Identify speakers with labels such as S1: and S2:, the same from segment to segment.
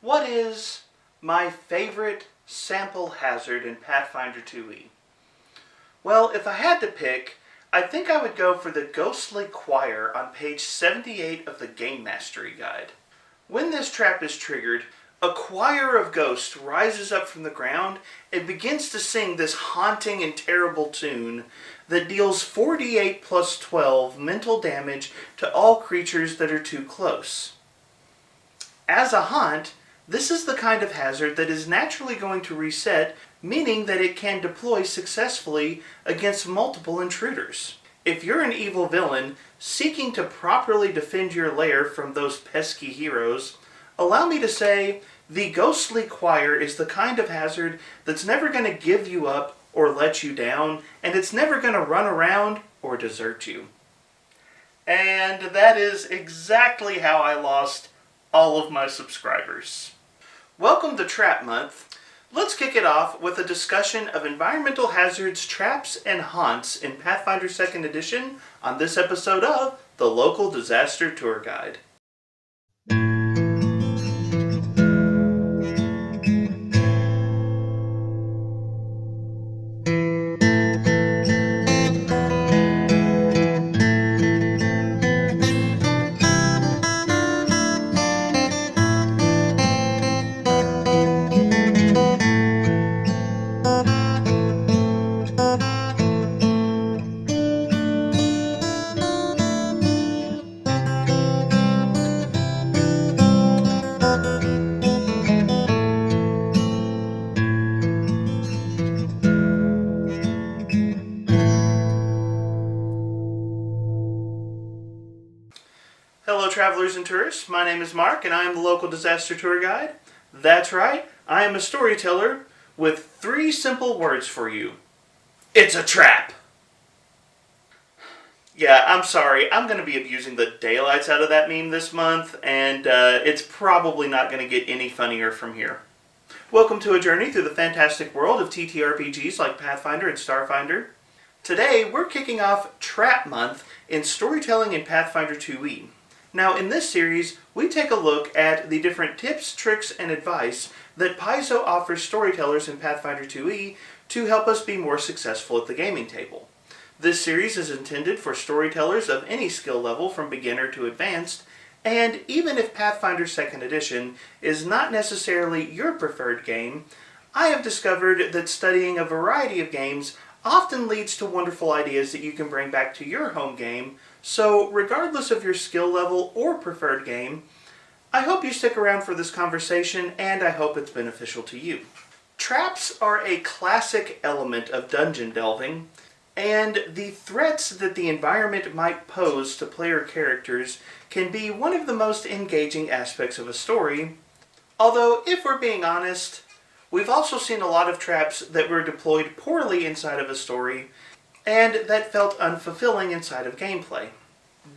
S1: What is my favorite sample hazard in Pathfinder 2e? Well, if I had to pick, I think I would go for the Ghostly Choir on page 78 of the Game Mastery Guide. When this trap is triggered, a choir of ghosts rises up from the ground and begins to sing this haunting and terrible tune that deals 4d8 plus 12 mental damage to all creatures that are too close. As a haunt, this is the kind of hazard that is naturally going to reset, meaning that it can deploy successfully against multiple intruders. If you're an evil villain seeking to properly defend your lair from those pesky heroes, allow me to say, the Ghostly Choir is the kind of hazard that's never going to give you up or let you down, and it's never going to run around or desert you. And that is exactly how I lost all of my subscribers. Welcome to Trap Month. Let's kick it off with a discussion of environmental hazards, traps, and haunts in Pathfinder 2nd Edition on this episode of the Local Disaster Tour Guide. Hello travelers and tourists, my name is Mark and I am the Local Disaster Tour Guide. That's right, I am a storyteller with 3 simple words for you. It's a trap! Yeah, I'm sorry, I'm going to be abusing the daylights out of that meme this month, and it's probably not going to get any funnier from here. Welcome to a journey through the fantastic world of TTRPGs like Pathfinder and Starfinder. Today, we're kicking off Trap Month in storytelling in Pathfinder 2e. Now, in this series, we take a look at the different tips, tricks, and advice that Paizo offers storytellers in Pathfinder 2e to help us be more successful at the gaming table. This series is intended for storytellers of any skill level from beginner to advanced, and even if Pathfinder 2nd Edition is not necessarily your preferred game, I have discovered that studying a variety of games often leads to wonderful ideas that you can bring back to your home game. So, regardless of your skill level or preferred game, I hope you stick around for this conversation, and I hope it's beneficial to you. Traps are a classic element of dungeon delving, and the threats that the environment might pose to player characters can be one of the most engaging aspects of a story. Although, if we're being honest, we've also seen a lot of traps that were deployed poorly inside of a story, and that felt unfulfilling inside of gameplay.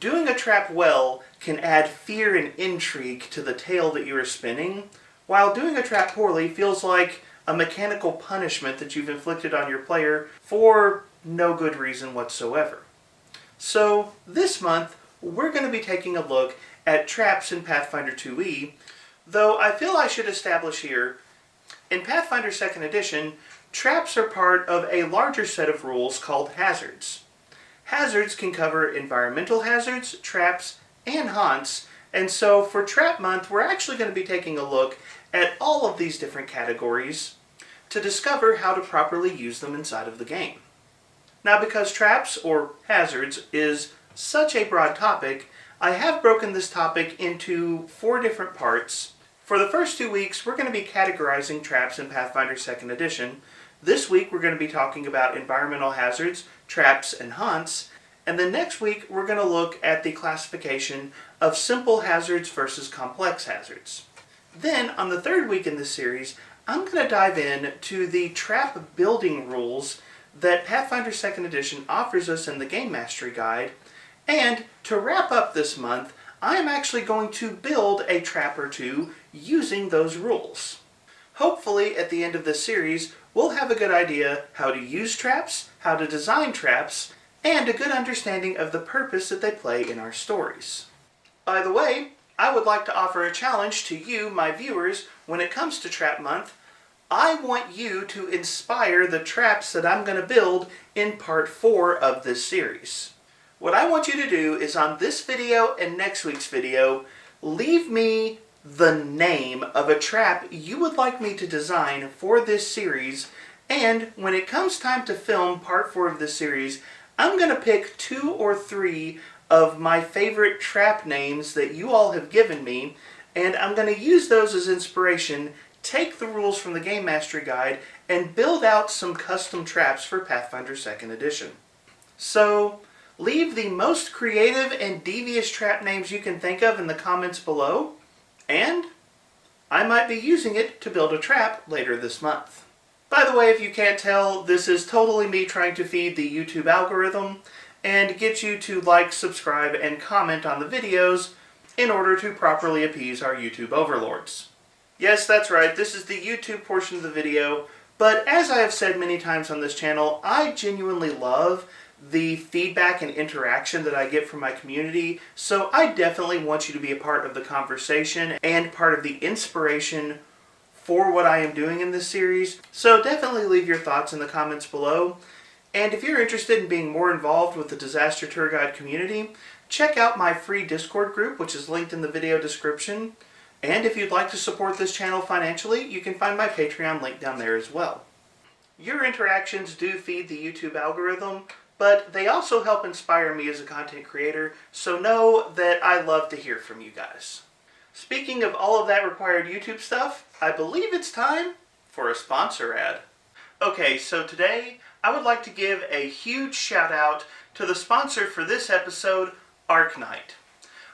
S1: Doing a trap well can add fear and intrigue to the tale that you are spinning, while doing a trap poorly feels like a mechanical punishment that you've inflicted on your player for no good reason whatsoever. So, this month, we're going to be taking a look at traps in Pathfinder 2e, though I feel I should establish here, in Pathfinder 2nd Edition, traps are part of a larger set of rules called hazards. Hazards can cover environmental hazards, traps, and haunts, and so for Trap Month, we're actually going to be taking a look at all of these different categories to discover how to properly use them inside of the game. Now, because traps, or hazards, is such a broad topic, I have broken this topic into 4 different parts. For the first 2 weeks, we're going to be categorizing traps in Pathfinder 2nd Edition. This week, we're going to be talking about environmental hazards, traps, and haunts. And then next week, we're going to look at the classification of simple hazards versus complex hazards. Then, on the 3rd week in this series, I'm going to dive in to the trap building rules that Pathfinder 2nd Edition offers us in the Game Mastery Guide. And to wrap up this month, I am actually going to build a trap or 2 using those rules. Hopefully, at the end of this series, we'll have a good idea how to use traps, how to design traps, and a good understanding of the purpose that they play in our stories. By the way, I would like to offer a challenge to you, my viewers, when it comes to Trap Month. I want you to inspire the traps that I'm going to build in part 4 of this series. What I want you to do is on this video and next week's video, leave me the name of a trap you would like me to design for this series, and when it comes time to film part 4 of this series, I'm going to pick 2 or 3 of my favorite trap names that you all have given me, and I'm going to use those as inspiration, take the rules from the Game Mastery Guide, and build out some custom traps for Pathfinder 2nd Edition. So, leave the most creative and devious trap names you can think of in the comments below, and I might be using it to build a trap later this month. By the way, if you can't tell, this is totally me trying to feed the YouTube algorithm and get you to like, subscribe, and comment on the videos in order to properly appease our YouTube overlords. Yes, that's right, this is the YouTube portion of the video, but as I have said many times on this channel, I genuinely love the feedback and interaction that I get from my community, so I definitely want you to be a part of the conversation and part of the inspiration for what I am doing in this series. So definitely leave your thoughts in the comments below. And if you're interested in being more involved with the Disaster Tour Guide community, check out my free Discord group, which is linked in the video description. And if you'd like to support this channel financially, you can find my Patreon link down there as well. Your interactions do feed the YouTube algorithm, but they also help inspire me as a content creator, so know that I love to hear from you guys. Speaking of all of that required YouTube stuff, I believe it's time for a sponsor ad. Okay, so today I would like to give a huge shout out to the sponsor for this episode, ArcKnight.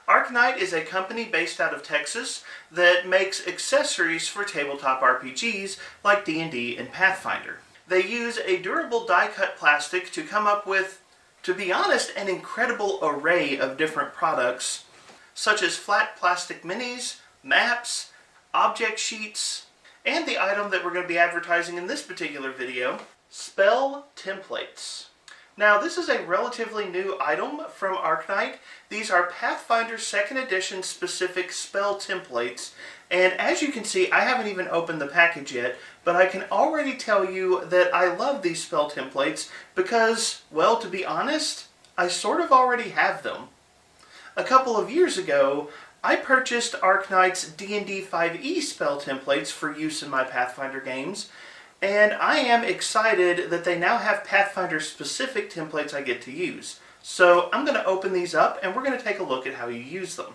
S1: ArcKnight is a company based out of Texas that makes accessories for tabletop RPGs like D&D and Pathfinder. They use a durable die-cut plastic to come up with, to be honest, an incredible array of different products, such as flat plastic minis, maps, object sheets, and the item that we're going to be advertising in this particular video, spell templates. Now, this is a relatively new item from ArcKnight. These are Pathfinder 2nd Edition specific spell templates, and as you can see, I haven't even opened the package yet, but I can already tell you that I love these spell templates because, well, to be honest, I sort of already have them. A couple of years ago, I purchased ArcKnight's D&D 5e spell templates for use in my Pathfinder games, and I am excited that they now have Pathfinder-specific templates I get to use. So I'm going to open these up, and we're going to take a look at how you use them.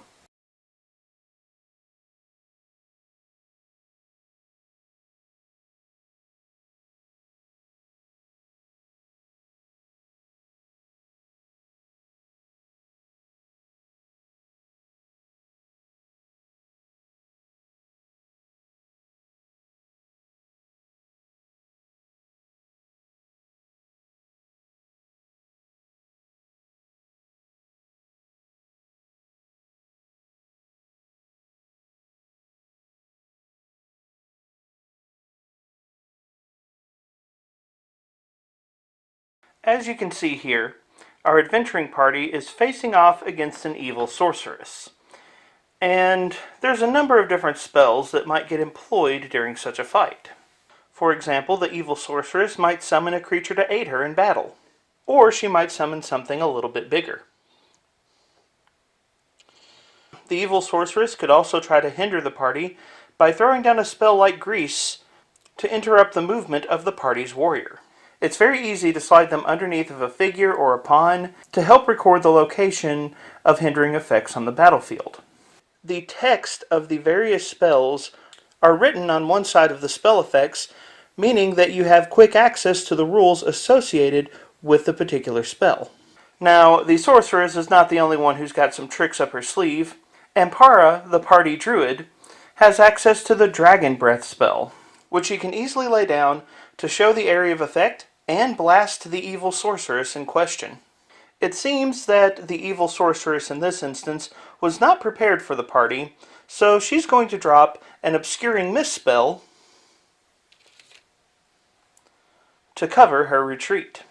S1: As you can see here, our adventuring party is facing off against an evil sorceress. And there's a number of different spells that might get employed during such a fight. For example, the evil sorceress might summon a creature to aid her in battle. Or she might summon something a little bit bigger. The evil sorceress could also try to hinder the party by throwing down a spell like Grease to interrupt the movement of the party's warrior. It's very easy to slide them underneath of a figure or a pawn to help record the location of hindering effects on the battlefield. The text of the various spells are written on one side of the spell effects, meaning that you have quick access to the rules associated with the particular spell. Now, the sorceress is not the only one who's got some tricks up her sleeve. Ampara, the party druid, has access to the Dragon Breath spell, which she can easily lay down to show the area of effect and blast the evil sorceress in question. It seems that the evil sorceress in this instance was not prepared for the party, so she's going to drop an obscuring mist spell to cover her retreat.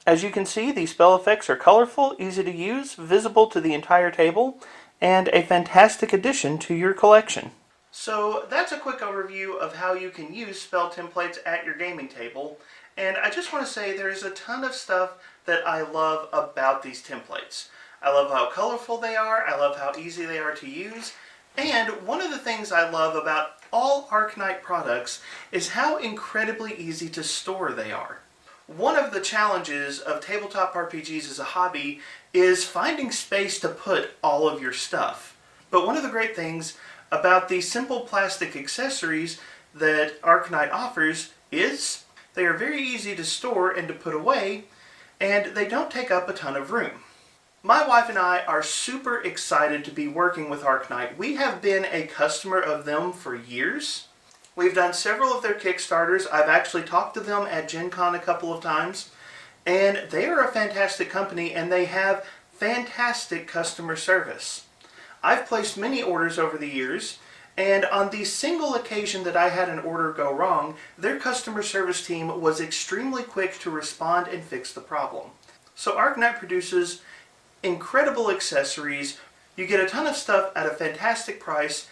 S1: As you can see, these spell effects are colorful, easy to use, visible to the entire table, and a fantastic addition to your collection. So that's a quick overview of how you can use spell templates at your gaming table, and I just want to say there's a ton of stuff that I love about these templates. I love how colorful they are, I love how easy they are to use, and one of the things I love about all ArcKnight products is how incredibly easy to store they are. One of the challenges of tabletop RPGs as a hobby is finding space to put all of your stuff. But one of the great things about these simple plastic accessories that ArcKnight offers is they are very easy to store and to put away, and they don't take up a ton of room. My wife and I are super excited to be working with ArcKnight. We have been a customer of them for years. We've done several of their Kickstarters. I've actually talked to them at Gen Con a couple of times, and they are a fantastic company and they have fantastic customer service. I've placed many orders over the years, and on the single occasion that I had an order go wrong, their customer service team was extremely quick to respond and fix the problem. So ArcKnight produces incredible accessories, you get a ton of stuff at a fantastic price,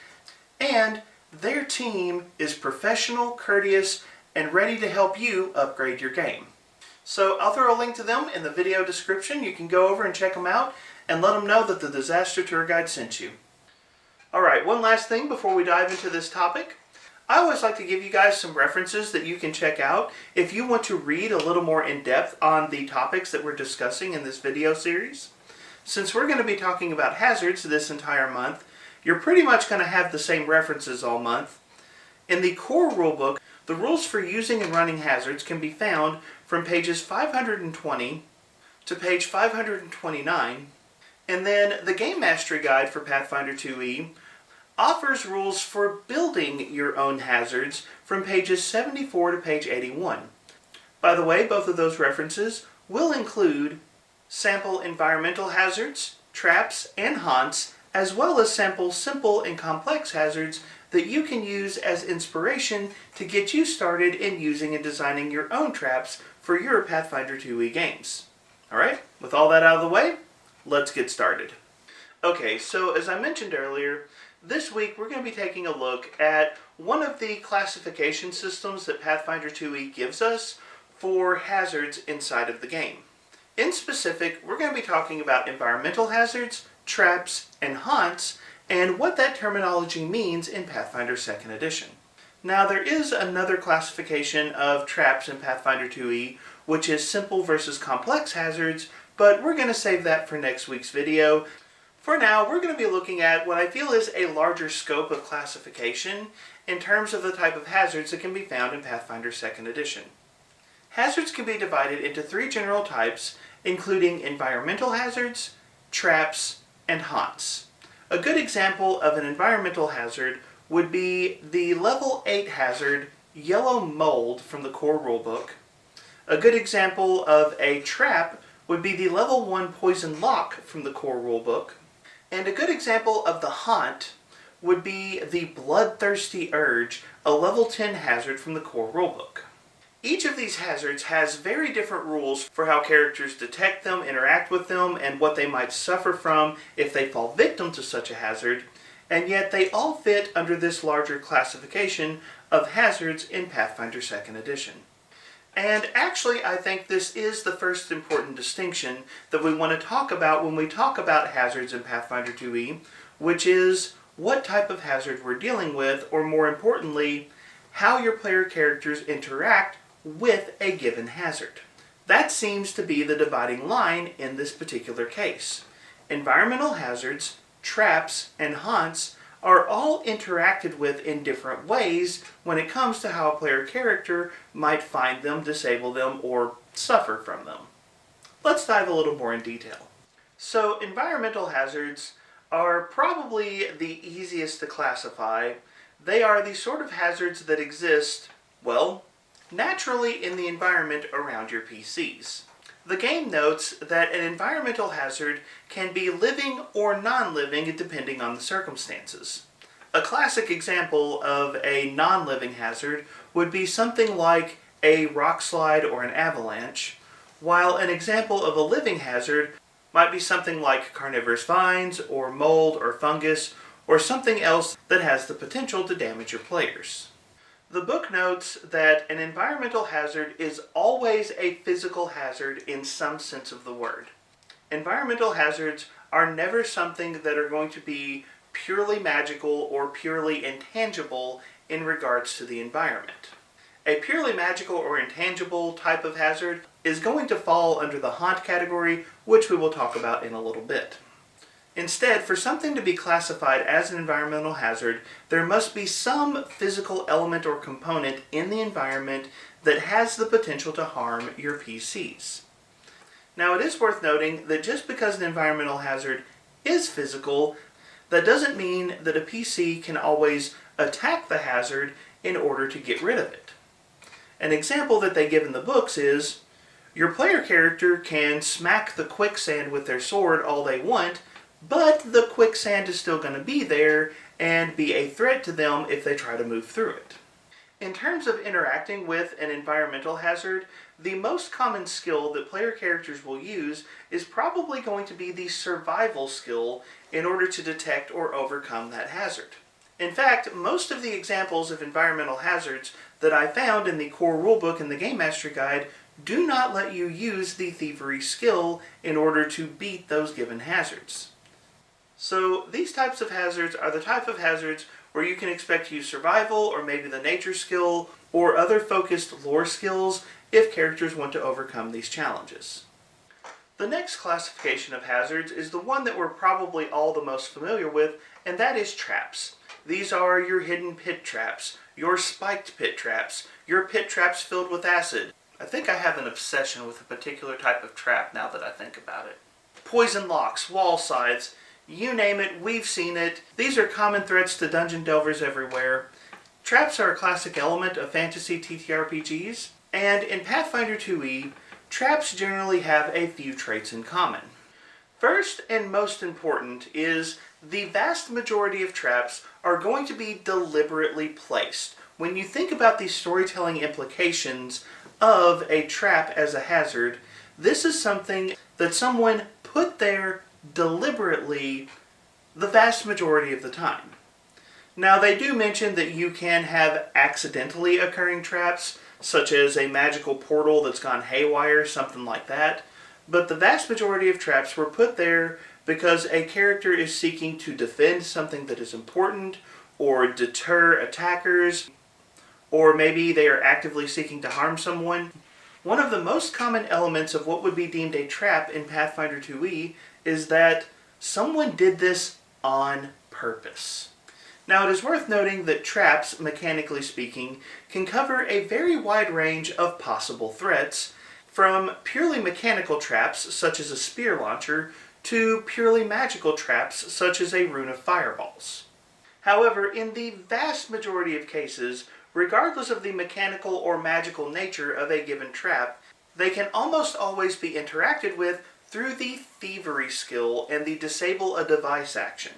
S1: and their team is professional, courteous, and ready to help you upgrade your game. So I'll throw a link to them in the video description. You can go over and check them out and let them know that the Disaster Tour Guide sent you. Alright, one last thing before we dive into this topic. I always like to give you guys some references that you can check out if you want to read a little more in depth on the topics that we're discussing in this video series. Since we're going to be talking about hazards this entire month, you're pretty much going to have the same references all month. In the core rulebook, the rules for using and running hazards can be found from pages 520 to page 529, and then the Game Mastery Guide for Pathfinder 2e offers rules for building your own hazards from pages 74 to page 81. By the way, both of those references will include sample environmental hazards, traps, and haunts, as well as sample simple and complex hazards that you can use as inspiration to get you started in using and designing your own traps for your Pathfinder 2e games. Alright, with all that out of the way, let's get started. Okay, so as I mentioned earlier, this week we're going to be taking a look at one of the classification systems that Pathfinder 2e gives us for hazards inside of the game. In specific, we're going to be talking about environmental hazards, traps, and haunts, and what that terminology means in Pathfinder 2nd Edition. Now, there is another classification of traps in Pathfinder 2e, which is simple versus complex hazards, but we're going to save that for next week's video. For now, we're going to be looking at what I feel is a larger scope of classification in terms of the type of hazards that can be found in Pathfinder 2nd Edition. Hazards can be divided into three general types, including environmental hazards, traps, and haunts. A good example of an environmental hazard would be the level 8 hazard, Yellow Mold, from the core rulebook. A good example of a trap would be the level 1 Poison Lock from the core rulebook. And a good example of the haunt would be the Bloodthirsty Urge, a level 10 hazard from the core rulebook. Each of these hazards has very different rules for how characters detect them, interact with them, and what they might suffer from if they fall victim to such a hazard, and yet they all fit under this larger classification of hazards in Pathfinder 2nd Edition. And actually, I think this is the first important distinction that we want to talk about when we talk about hazards in Pathfinder 2e, which is what type of hazard we're dealing with, or more importantly, how your player characters interact with a given hazard. That seems to be the dividing line in this particular case. Environmental hazards, traps, and haunts are all interacted with in different ways when it comes to how a player character might find them, disable them, or suffer from them. Let's dive a little more in detail. So, environmental hazards are probably the easiest to classify. They are the sort of hazards that exist, well, naturally in the environment around your PCs. The game notes that an environmental hazard can be living or non-living depending on the circumstances. A classic example of a non-living hazard would be something like a rock slide or an avalanche, while an example of a living hazard Might be something like carnivorous vines, or mold, or fungus, or something else that has the potential to damage your players. The book notes that an environmental hazard is always a physical hazard in some sense of the word. Environmental hazards are never something that are going to be purely magical or purely intangible in regards to the environment. A purely magical or intangible type of hazard is going to fall under the haunt category, which we will talk about in a little bit. Instead, for something to be classified as an environmental hazard, there must be some physical element or component in the environment that has the potential to harm your PCs. Now, it is worth noting that just because an environmental hazard is physical, that doesn't mean that a PC can always attack the hazard in order to get rid of it. An example that they give in the books is, your player character can smack the quicksand with their sword all they want, but the quicksand is still going to be there and be a threat to them if they try to move through it. In terms of interacting with an environmental hazard, the most common skill that player characters will use is probably going to be the survival skill in order to detect or overcome that hazard. In fact, most of the examples of environmental hazards that I found in the core rulebook and the Game Mastery Guide do not let you use the thievery skill in order to beat those given hazards. So these types of hazards are the type of hazards where you can expect to use survival or maybe the nature skill or other focused lore skills if characters want to overcome these challenges. The next classification of hazards is the one that we're probably all the most familiar with, and that is traps. These are your hidden pit traps, your spiked pit traps, your pit traps filled with acid. I think I have an obsession with a particular type of trap now that I think about it. Poison locks, wall sides, you name it, we've seen it. These are common threats to dungeon delvers everywhere. Traps are a classic element of fantasy TTRPGs, and in Pathfinder 2e, traps generally have a few traits in common. First and most important is the vast majority of traps are going to be deliberately placed. When you think about the storytelling implications of a trap as a hazard, this is something that someone put there deliberately the vast majority of the time. Now, they do mention that you can have accidentally occurring traps, such as a magical portal that's gone haywire, something like that, but the vast majority of traps were put there because a character is seeking to defend something that is important, or deter attackers, or maybe they are actively seeking to harm someone. One of the most common elements of what would be deemed a trap in Pathfinder 2e is that someone did this on purpose. Now, it is worth noting that traps, mechanically speaking, can cover a very wide range of possible threats, from purely mechanical traps, such as a spear launcher, to purely magical traps, such as a rune of fireballs. However, in the vast majority of cases, regardless of the mechanical or magical nature of a given trap, they can almost always be interacted with through the thievery skill and the disable a device action.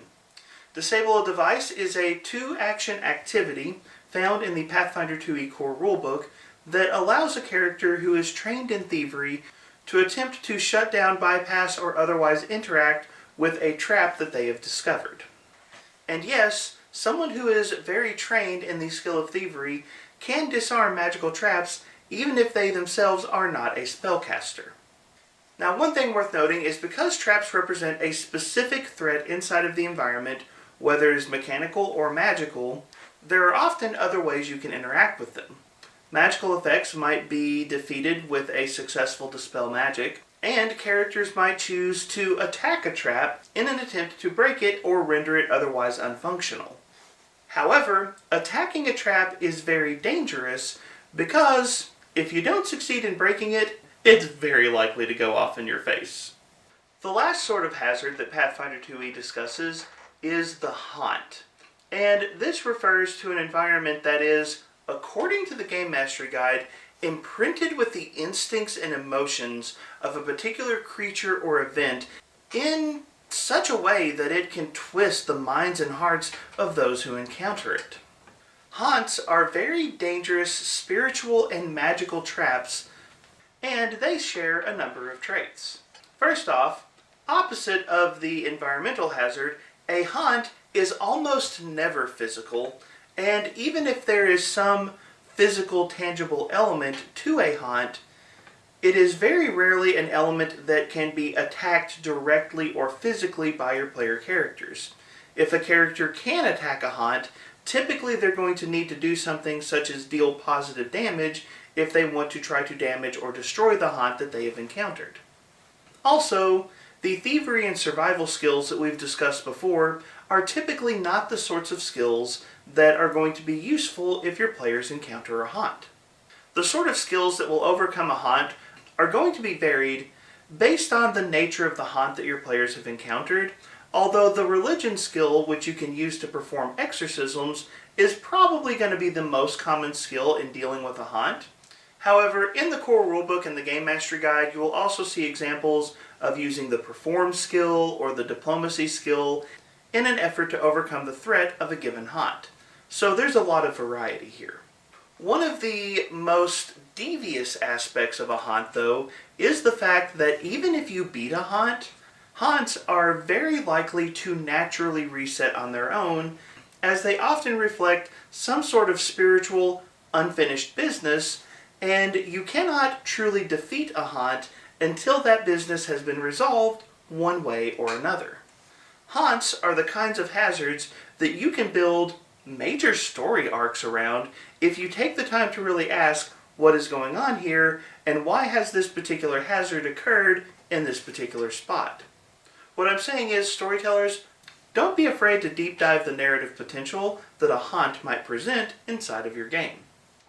S1: Disable a device is a 2-action activity found in the Pathfinder 2e core rulebook that allows a character who is trained in thievery to attempt to shut down, bypass, or otherwise interact with a trap that they have discovered. And yes, someone who is very trained in the skill of thievery can disarm magical traps even if they themselves are not a spellcaster. Now, one thing worth noting is because traps represent a specific threat inside of the environment, whether it is mechanical or magical, there are often other ways you can interact with them. Magical effects might be defeated with a successful Dispel Magic, and characters might choose to attack a trap in an attempt to break it or render it otherwise unfunctional. However, attacking a trap is very dangerous because if you don't succeed in breaking it, it's very likely to go off in your face. The last sort of hazard that Pathfinder 2e discusses is the haunt. And this refers to an environment that is, according to the Game Mastery Guide, imprinted with the instincts and emotions of a particular creature or event in such a way that it can twist the minds and hearts of those who encounter it. Haunts are very dangerous spiritual and magical traps, and they share a number of traits. First off, Opposite of the environmental hazard, a haunt is almost never physical, and even if there is some physical, tangible element to a haunt, it is very rarely an element that can be attacked directly or physically by your player characters. If a character can attack a haunt, typically they're going to need to do something such as deal positive damage if they want to try to damage or destroy the haunt that they have encountered. Also, the thievery and survival skills that we've discussed before are typically not the sorts of skills that are going to be useful if your players encounter a haunt. The sort of skills that will overcome a haunt are going to be varied based on the nature of the haunt that your players have encountered, although the religion skill, which you can use to perform exorcisms, is probably going to be the most common skill in dealing with a haunt. However, in the core rulebook and the Game Mastery Guide, you will also see examples of using the perform skill or the diplomacy skill in an effort to overcome the threat of a given haunt. So there's a lot of variety here. One of the most devious aspects of a haunt, though, is the fact that even if you beat a haunt, haunts are very likely to naturally reset on their own, as they often reflect some sort of spiritual, unfinished business, and you cannot truly defeat a haunt until that business has been resolved one way or another. Haunts are the kinds of hazards that you can build major story arcs around if you take the time to really ask what is going on here and why has this particular hazard occurred in this particular spot. What I'm saying is, storytellers, don't be afraid to deep dive the narrative potential that a haunt might present inside of your game.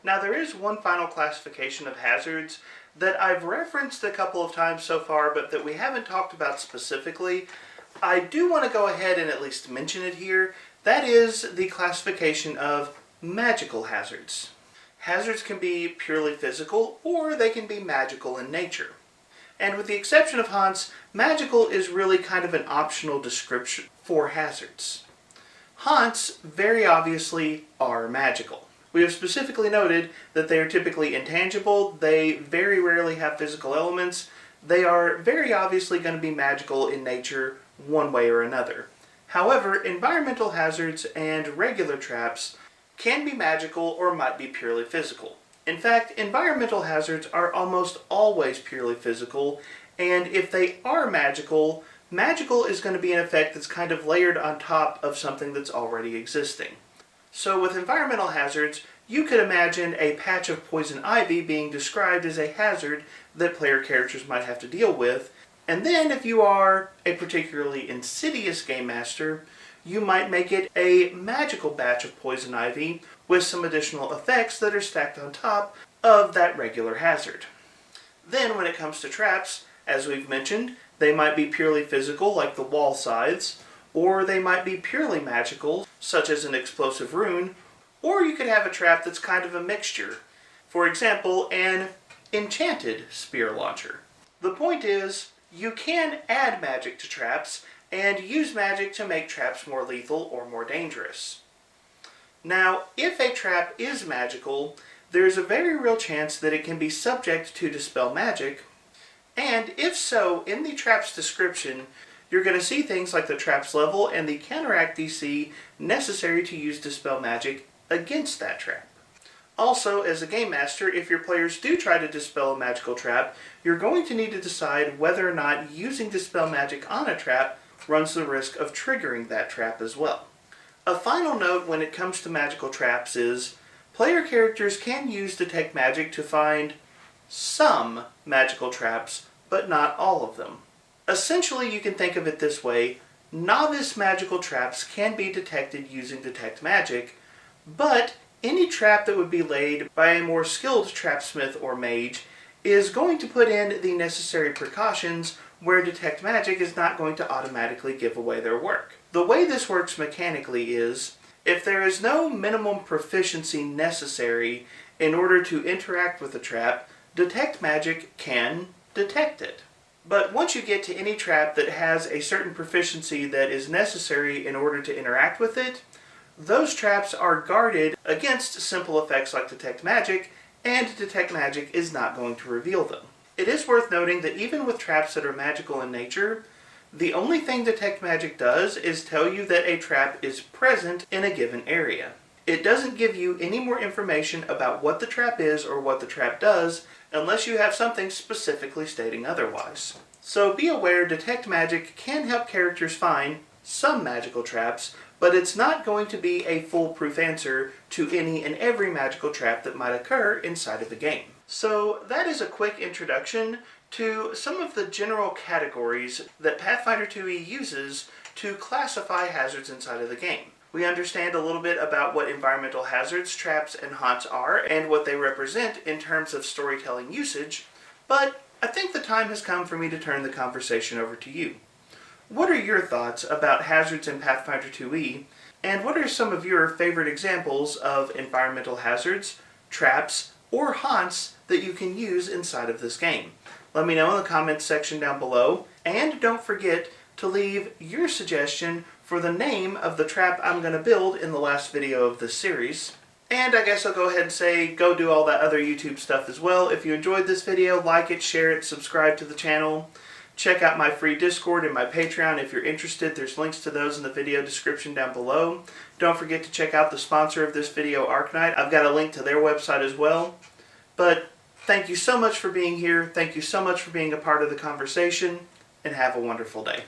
S1: Now, there is one final classification of hazards that I've referenced a couple of times so far, but that we haven't talked about specifically. I do want to go ahead and at least mention it here. That is the classification of magical hazards. Hazards can be purely physical, or they can be magical in nature. And with the exception of haunts, magical is really kind of an optional description for hazards. Haunts, very obviously, are magical. We have specifically noted that they are typically intangible, they very rarely have physical elements, they are very obviously going to be magical in nature one way or another. However, environmental hazards and regular traps can be magical or might be purely physical. In fact, environmental hazards are almost always purely physical, and if they are magical, magical is going to be an effect that's kind of layered on top of something that's already existing. So with environmental hazards, you could imagine a patch of poison ivy being described as a hazard that player characters might have to deal with, and then if you are a particularly insidious game master, you might make it a magical batch of poison ivy with some additional effects that are stacked on top of that regular hazard. Then when it comes to traps, as we've mentioned, they might be purely physical like the wall scythes, or they might be purely magical, such as an explosive rune, or you could have a trap that's kind of a mixture. For example, an enchanted spear launcher. The point is, you can add magic to traps, and use magic to make traps more lethal or more dangerous. Now, if a trap is magical, there's a very real chance that it can be subject to dispel magic, and if so, in the trap's description, you're going to see things like the trap's level and the counteract DC necessary to use dispel magic against that trap. Also, as a game master, if your players do try to dispel a magical trap, you're going to need to decide whether or not using dispel magic on a trap runs the risk of triggering that trap as well. A final note when it comes to magical traps is, player characters can use detect magic to find some magical traps, but not all of them. Essentially, you can think of it this way: novice magical traps can be detected using detect magic, but any trap that would be laid by a more skilled trapsmith or mage is going to put in the necessary precautions where detect magic is not going to automatically give away their work. The way this works mechanically is, if there is no minimum proficiency necessary in order to interact with the trap, detect magic can detect it. But once you get to any trap that has a certain proficiency that is necessary in order to interact with it, those traps are guarded against simple effects like detect magic, and detect magic is not going to reveal them. It is worth noting that even with traps that are magical in nature, The only thing Detect Magic does is tell you that a trap is present in a given area. It doesn't give you any more information about what the trap is or what the trap does unless you have something specifically stating otherwise. So be aware, Detect Magic can help characters find some magical traps, but it's not going to be a foolproof answer to any and every magical trap that might occur inside of the game. So that is a quick introduction to some of the general categories that Pathfinder 2e uses to classify hazards inside of the game. We understand a little bit about what environmental hazards, traps, and haunts are and what they represent in terms of storytelling usage, but I think the time has come for me to turn the conversation over to you. What are your thoughts about hazards in Pathfinder 2e, and what are some of your favorite examples of environmental hazards, traps, or haunts that you can use inside of this game? Let me know in the comments section down below, and don't forget to leave your suggestion for the name of the trap I'm going to build in the last video of this series. And I guess I'll go ahead and say go do all that other YouTube stuff as well. If you enjoyed this video, like it, share it, subscribe to the channel. Check out my free Discord and my Patreon if you're interested. There's links to those in the video description down below. Don't forget to check out the sponsor of this video, ArcKnight. I've got a link to their website as well. But thank you so much for being here. Thank you so much for being a part of the conversation, and have a wonderful day.